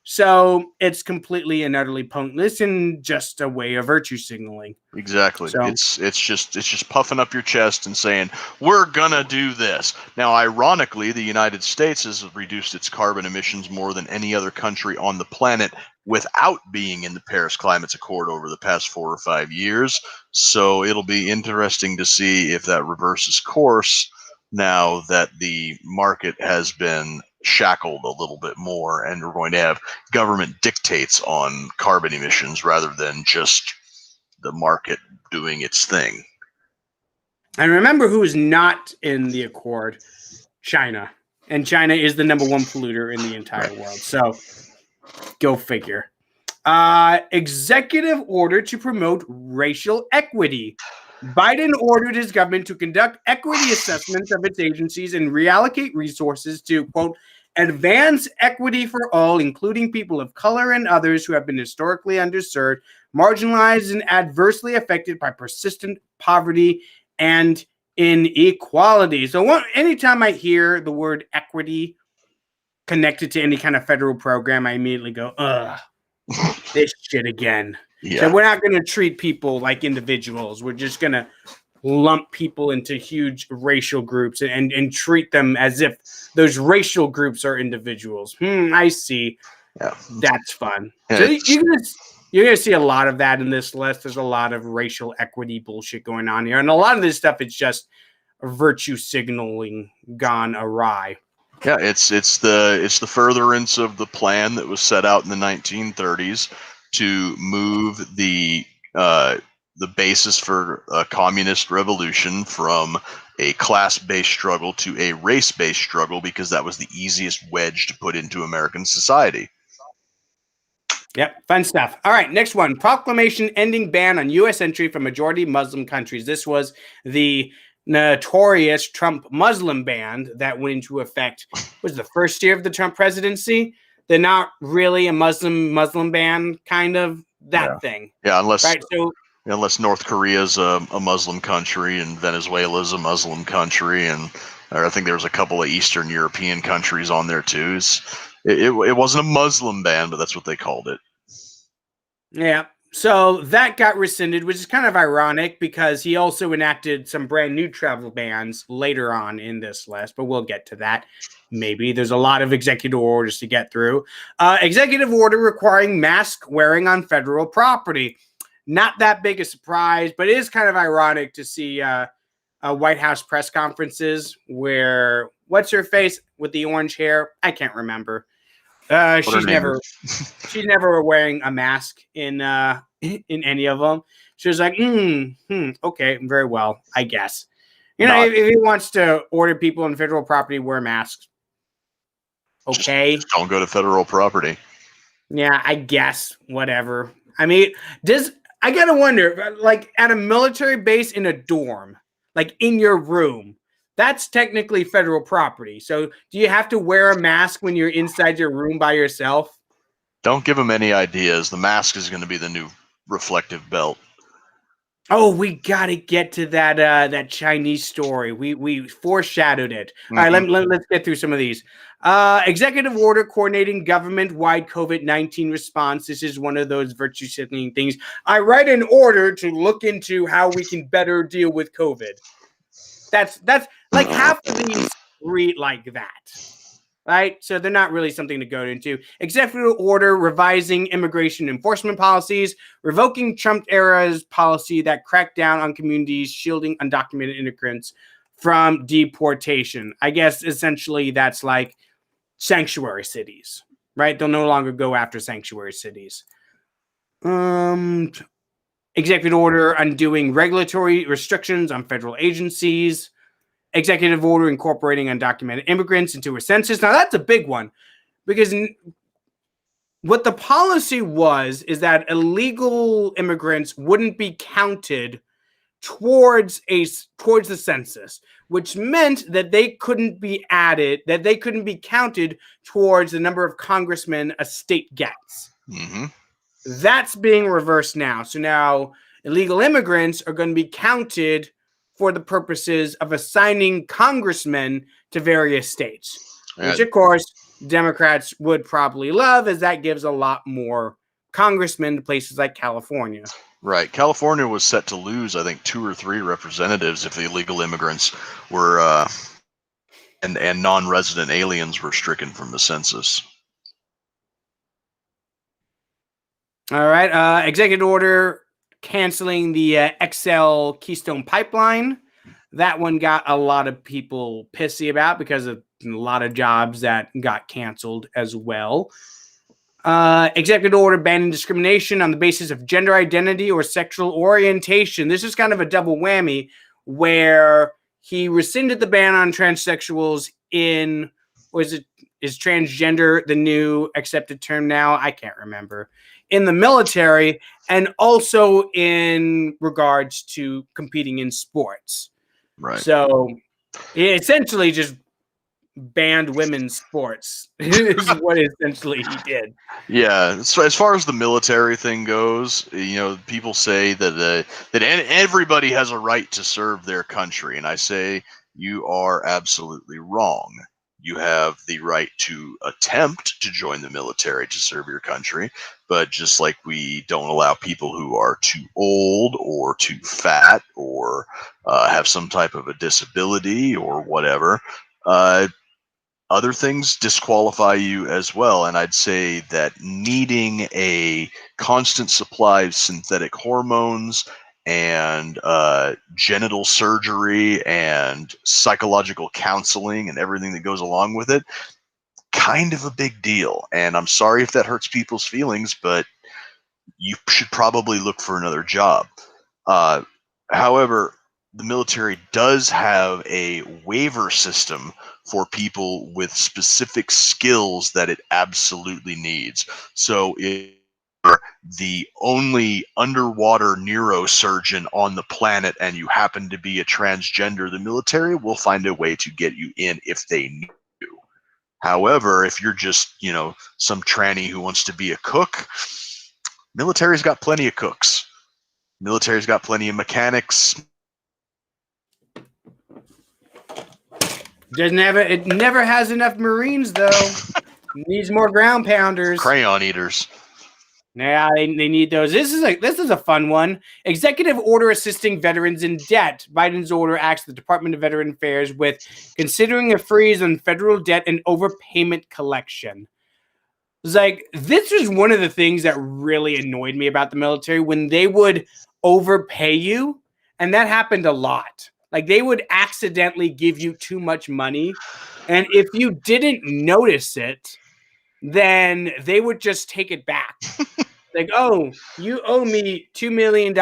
So it's completely and utterly pointless and just a way of virtue signaling. Exactly. So, it's just puffing up your chest and saying, we're gonna do this. Now, ironically, the United States has reduced its carbon emissions more than any other country on the planet without being in the Paris Climate Accord over the past 4 or 5 years. So it'll be interesting to see if that reverses course now that the market has been shackled a little bit more and we're going to have government dictates on carbon emissions rather than just the market doing its thing. And remember who is not in the accord? China. And China is the #1 polluter in the entire world. So go figure. Executive order to promote racial equity. Biden ordered his government to conduct equity assessments of its agencies and reallocate resources to, quote, advance equity for all, including people of color and others who have been historically underserved, marginalized, and adversely affected by persistent poverty and inequality. So anytime I hear the word equity connected to any kind of federal program, I immediately go, ugh, this shit again. Yeah. So we're not going to treat people like individuals. We're just going to lump people into huge racial groups and treat them as if those racial groups are individuals. I see. Yeah. That's fun. Yeah, So you're going to see a lot of that in this list. There's a lot of racial equity bullshit going on here. And a lot of this stuff, it's just virtue signaling gone awry. Yeah, it's the furtherance of the plan that was set out in the 1930s to move the basis for a communist revolution from a class-based struggle to a race-based struggle, because that was the easiest wedge to put into American society. Yep, fun stuff. All right, next one. Proclamation ending ban on U.S. entry from majority Muslim countries. This was the notorious Trump Muslim ban that went into effect. Was the first year of the Trump presidency. They're not really a Muslim ban, kind of that thing. Yeah, unless right. So unless North Korea is a Muslim country and Venezuela is a Muslim country, and I think there was a couple of Eastern European countries on there too. It wasn't a Muslim ban, but that's what they called it. Yeah. So that got rescinded, which is kind of ironic because he also enacted some brand new travel bans later on in this list, but we'll get to that. Maybe there's a lot of executive orders to get through. Executive order requiring mask wearing on federal property. Not that big a surprise, but it is kind of ironic to see White House press conferences where what's her face with the orange hair? I can't remember. She's never wearing a mask in any of them. She was like, okay, very well, I guess. If he wants to order people on federal property wear masks, okay. Just don't go to federal property. Yeah, I guess, whatever. I mean, I gotta wonder, like at a military base in a dorm, like in your room, that's technically federal property. So do you have to wear a mask when you're inside your room by yourself? Don't give them any ideas. The mask is going to be the new reflective belt. Oh, we got to get to that Chinese story. We foreshadowed it. Mm-hmm. All right, let's get through some of these. Executive order coordinating government-wide COVID-19 response. This is one of those virtue signaling things. I write an order to look into how we can better deal with COVID. That's like half of these read like that, right? So they're not really something to go into. Executive order revising immigration enforcement policies, revoking Trump-era's policy that cracked down on communities shielding undocumented immigrants from deportation. I guess essentially that's like sanctuary cities, right? They'll no longer go after sanctuary cities. Executive order undoing regulatory restrictions on federal agencies. Executive order incorporating undocumented immigrants into a census. Now, that's a big one because what the policy was is that illegal immigrants wouldn't be counted towards the census, which meant that they couldn't be counted towards the number of congressmen a state gets. Mm-hmm. That's being reversed now. So now illegal immigrants are going to be counted for the purposes of assigning congressmen to various states, which of course Democrats would probably love, as that gives a lot more congressmen to places like California. Right. California was set to lose, I think, 2 or 3 representatives if the illegal immigrants were and non-resident aliens were stricken from the census. All right. Executive order canceling the XL Keystone Pipeline. That one got a lot of people pissy about because of a lot of jobs that got canceled as well. Executive order banning discrimination on the basis of gender identity or sexual orientation. This is kind of a double whammy where he rescinded the ban on transsexuals in is transgender the new accepted term now? I can't remember. In the military, and also in regards to competing in sports. Right. So he essentially just banned women's sports is what essentially he did. Yeah. So as far as the military thing goes, people say that everybody has a right to serve their country, and I say you are absolutely wrong. You have the right to attempt to join the military to serve your country, but just like we don't allow people who are too old or too fat or have some type of a disability or whatever, other things disqualify you as well. And I'd say that needing a constant supply of synthetic hormones and genital surgery and psychological counseling and everything that goes along with it, kind of a big deal. And I'm sorry if that hurts people's feelings, but you should probably look for another job. However, the military does have a waiver system for people with specific skills that it absolutely needs. So if you're the only underwater neurosurgeon on the planet and you happen to be a transgender, the military will find a way to get you in if they need you. However, if you're just, some tranny who wants to be a cook, military's got plenty of cooks. Military's got plenty of mechanics. It never has enough Marines though. Needs more ground pounders. Crayon eaters. Yeah, they need those. This is a fun one. Executive order assisting veterans in debt. Biden's order asks the Department of Veteran Affairs with considering a freeze on federal debt and overpayment collection. It's like, this was one of the things that really annoyed me about the military, when they would overpay you, and that happened a lot. Like, they would accidentally give you too much money, and if you didn't notice it, then they would just take it back. Like, oh, you owe me $2 million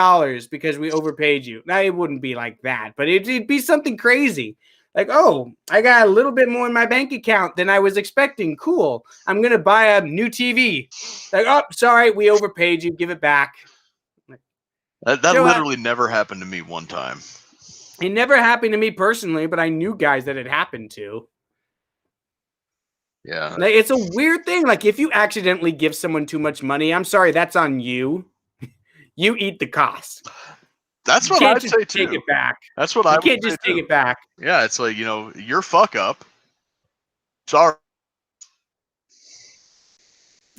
because we overpaid you. Now, it wouldn't be like that, but it'd be something crazy. Like, oh, I got a little bit more in my bank account than I was expecting. Cool. I'm going to buy a new TV. Like, oh, sorry, we overpaid you. Give it back. That literally never happened to me one time. It never happened to me personally, but I knew guys that it happened to. Yeah. Like, it's a weird thing. Like, if you accidentally give someone too much money, I'm sorry, that's on you. You eat the cost. That's what I'd say too. Take it back. That's what I would say. You can't just take it back. Yeah, it's like, your fuck up. Sorry.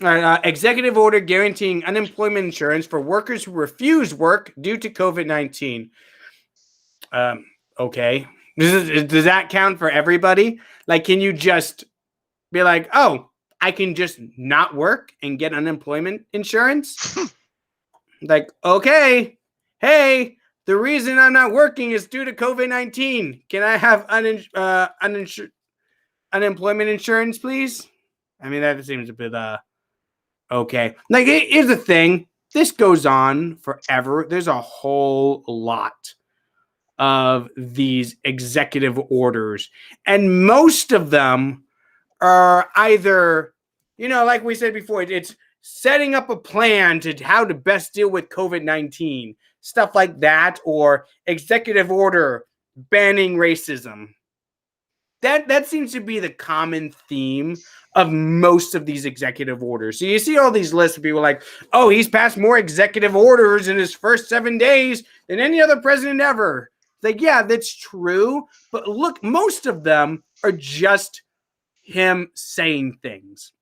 Executive order guaranteeing unemployment insurance for workers who refuse work due to COVID-19. Okay. Does that count for everybody? Like, can you just be like, oh, I can just not work and get unemployment insurance? Like, okay, hey, the reason I'm not working is due to COVID-19. Can I have unemployment insurance, please? I mean, that seems a bit, okay. Like, here's the thing. This goes on forever. There's a whole lot of these executive orders, and most of them are either, like we said before, it's setting up a plan to how to best deal with COVID-19, stuff like that, or executive order banning racism. That seems to be the common theme of most of these executive orders. So you see all these lists of people like, oh, he's passed more executive orders in his first 7 days than any other president ever. It's like, yeah, that's true. But look, most of them are just him saying things.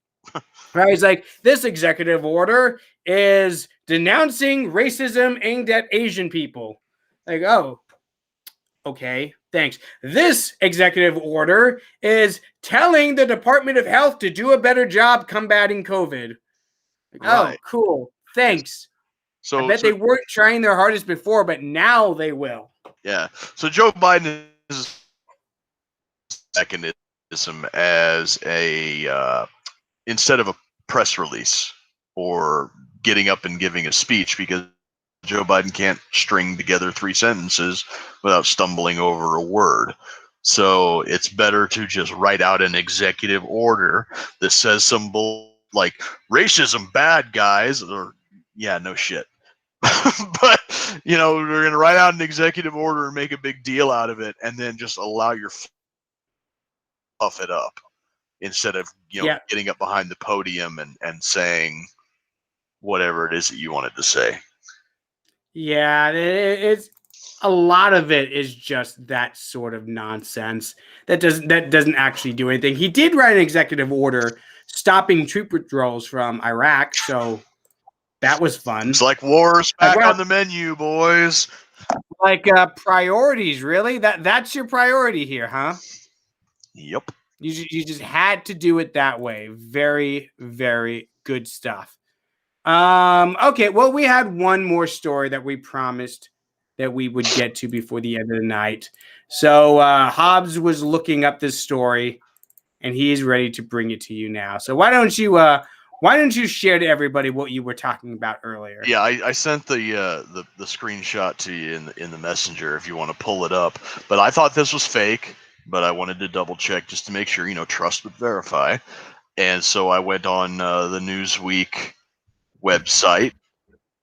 Right? He's like, this executive order is denouncing racism aimed at Asian people. Like, oh, okay, thanks. This executive order is telling the Department of Health to do a better job combating COVID. Like, right. Oh, cool. Thanks. So I bet they weren't trying their hardest before, but now they will. Yeah. So Joe Biden is mechanism as a instead of a press release or getting up and giving a speech, because Joe Biden can't string together 3 sentences without stumbling over a word. So it's better to just write out an executive order that says some like racism bad, guys, or yeah, no shit. But we're gonna write out an executive order and make a big deal out of it, and then just allow your puff it up instead of getting up behind the podium and saying whatever it is that you wanted to say. Yeah, it's a lot of it is just that sort of nonsense that doesn't actually do anything. He did write an executive order stopping troop withdrawals from Iraq, so that was fun. It's like war's back on the menu, boys. Like priorities, really? That's your priority here, huh? Yep. You just had to do it that way. Very, very good stuff. Okay, well, we had one more story that we promised that we would get to before the end of the night. So Hobbs was looking up this story, and he is ready to bring it to you now. So why don't you share to everybody what you were talking about earlier? Yeah, I sent the screenshot to you in the messenger if you want to pull it up. But I thought this was fake, but I wanted to double check just to make sure, trust but verify. And so I went on the Newsweek website,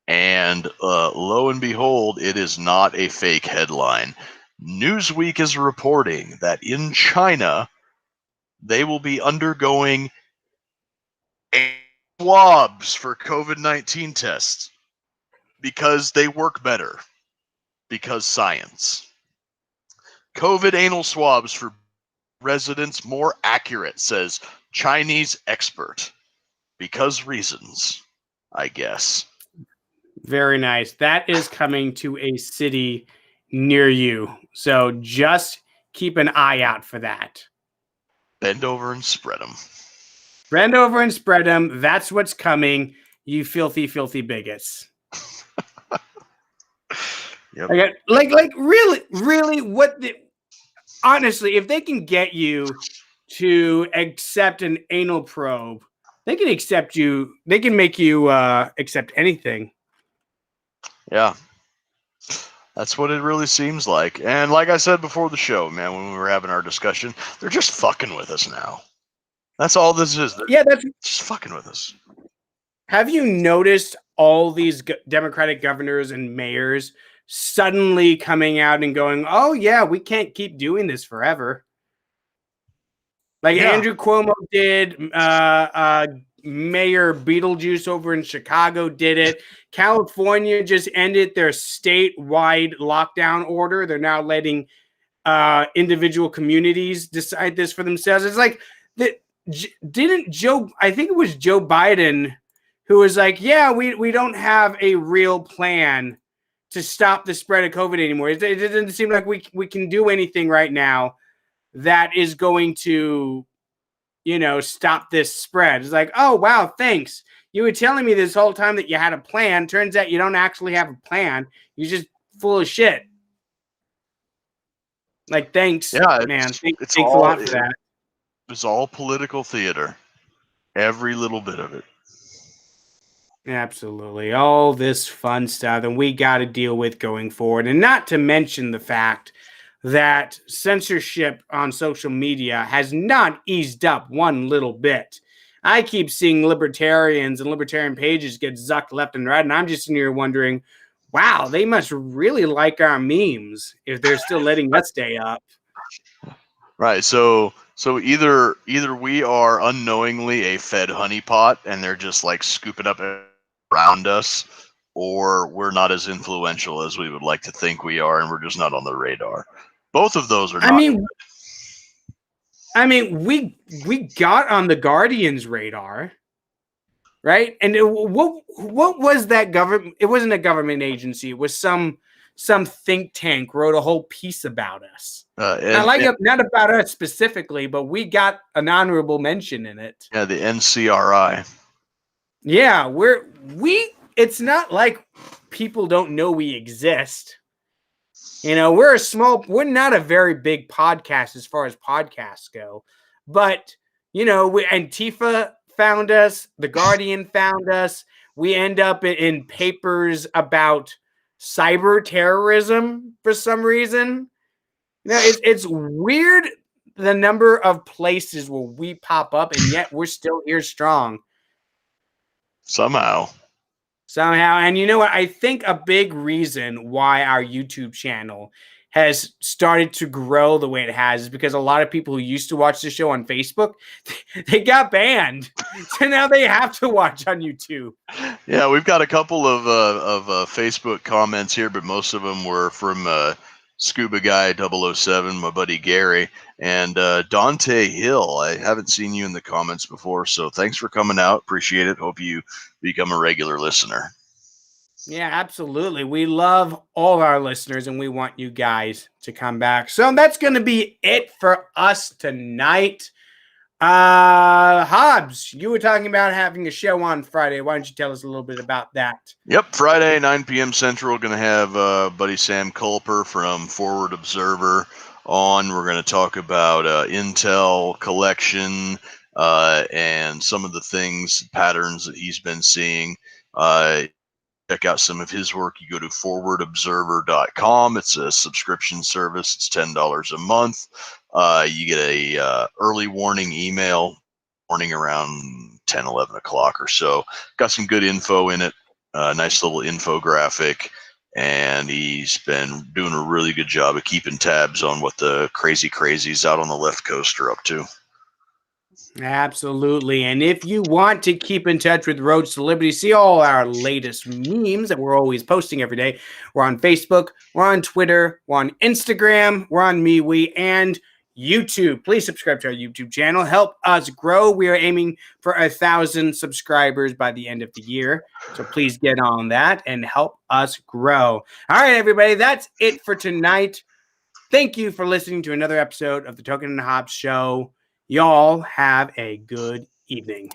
and lo and behold, it is not a fake headline. Newsweek is reporting that in China, they will be undergoing swabs for COVID-19 tests because they work better. Because science. COVID anal swabs for residents more accurate, says Chinese expert. Because reasons, I guess. Very nice. That is coming to a city near you. So just keep an eye out for that. Bend over and spread them. Bend over and spread them. That's what's coming, you filthy, filthy bigots. Yep. Like really, honestly, if they can get you to accept an anal probe, they can accept you. They can make you accept anything. Yeah. That's what it really seems like. And like I said before the show, man, when we were having our discussion, they're just fucking with us now. That's all this is. They're just fucking with us. Have you noticed all these Democratic governors and mayors suddenly coming out and going, "Oh yeah, we can't keep doing this forever"? Like Andrew Cuomo did, Mayor Beetlejuice over in Chicago did it. California just ended their statewide lockdown order. They're now letting individual communities decide this for themselves. It's like, I think it was Joe Biden who was like, yeah, we don't have a real plan to stop the spread of COVID anymore. It doesn't seem like we can do anything right now that is going to, stop this spread. It's like, oh, wow, thanks. You were telling me this whole time that you had a plan. Turns out you don't actually have a plan. You're just full of shit. Like, thanks, man. Thanks a lot for that. It's all political theater. Every little bit of it. Absolutely. All this fun stuff that we got to deal with going forward. And not to mention the fact that censorship on social media has not eased up one little bit. I keep seeing libertarians and libertarian pages get zucked left and right, and I'm just in here wondering, wow, they must really like our memes if they're still letting us stay up. Right. So either we are unknowingly a fed honeypot and they're just like scooping up around us, or we're not as influential as we would like to think we are, and we're just not on the radar. Both of those are not. I mean, we got on the Guardian's radar, right? And what was that government? It wasn't a government agency. It was some think tank wrote a whole piece about us. Not about us specifically, but we got an honorable mention in it. Yeah, the NCRI. Yeah, it's not like people don't know we exist. We're not a very big podcast as far as podcasts go, but Antifa found us, the Guardian found us. We end up in papers about cyber terrorism for some reason. It's weird the number of places where we pop up, and yet we're still here strong. Somehow. And you know what? I think a big reason why our YouTube channel has started to grow the way it has is because a lot of people who used to watch the show on Facebook, they got banned. So now they have to watch on YouTube. Yeah, we've got a couple of Facebook comments here, but most of them were from Scuba Guy 007, my buddy Gary, and Dante Hill. I haven't seen you in the comments before, so thanks for coming out. Appreciate it. Hope you become a regular listener. Yeah, absolutely. We love all our listeners, and we want you guys to come back. So that's going to be it for us tonight. Hobbs, you were talking about having a show on Friday. Why don't you tell us a little bit about that? Yep, Friday, 9 p.m. Central, going to have buddy Sam Culper from Forward Observer on. We're going to talk about Intel collection and some of the patterns that he's been seeing. Check out some of his work. You go to forwardobserver.com. It's a subscription service. It's $10 a month. You get a early warning email morning around 10, 11 o'clock or so. Got some good info in it. Nice little infographic. And he's been doing a really good job of keeping tabs on what the crazies out on the left coast are up to. Absolutely. And if you want to keep in touch with Road to Liberty, see all our latest memes that we're always posting every day. We're on Facebook, we're on Twitter, we're on Instagram, we're on MeWe, and YouTube. Please subscribe to our YouTube channel. Help us grow. We are aiming for 1,000 subscribers by the end of the year. So please get on that and help us grow. All right, everybody, that's it for tonight. Thank you for listening to another episode of the Token and Hobbs Show. Y'all have a good evening.